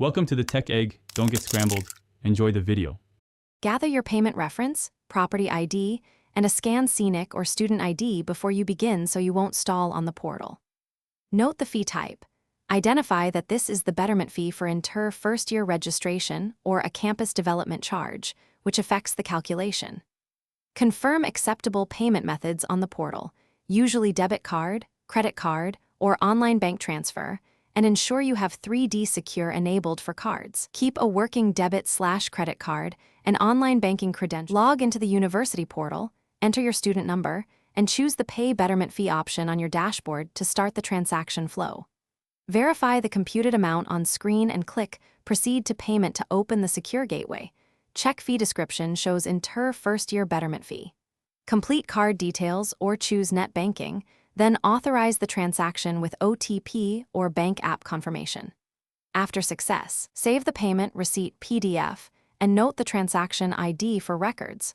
Welcome to the Tech Egg. Don't get scrambled. Enjoy the video. Gather your payment reference, property ID, and a scanned scenic or student ID before you begin so you won't stall on the portal. Note the fee type. Identify that this is the Betterment fee for inter first-year registration or a campus development charge, which affects the calculation. Confirm acceptable payment methods on the portal, usually debit card, credit card, or online bank transfer, and ensure you have 3D Secure enabled for cards. Keep a working debit/credit card and online banking credential. Log into the university portal, enter your student number, and choose the Pay Betterment fee option on your dashboard to start the transaction flow. Verify the computed amount on screen and click Proceed to Payment to open the secure gateway. Check fee description shows inter first-year Betterment fee. Complete card details or choose net banking, then authorize the transaction with OTP or bank app confirmation. After success, save the payment receipt PDF and note the transaction ID for records.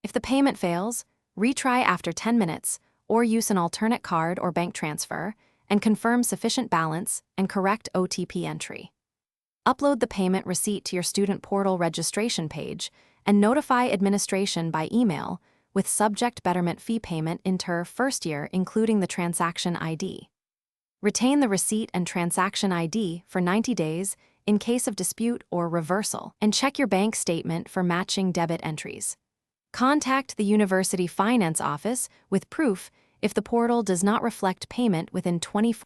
If the payment fails, retry after 10 minutes or use an alternate card or bank transfer and confirm sufficient balance and correct OTP entry. Upload the payment receipt to your student portal registration page and notify administration by email with subject Betterment fee payment inter first year including the transaction ID. Retain the receipt and transaction ID for 90 days in case of dispute or reversal, and check your bank statement for matching debit entries. Contact the University Finance Office with proof if the portal does not reflect payment within 24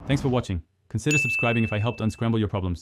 hours. Thanks for watching. Consider subscribing if I helped unscramble your problems.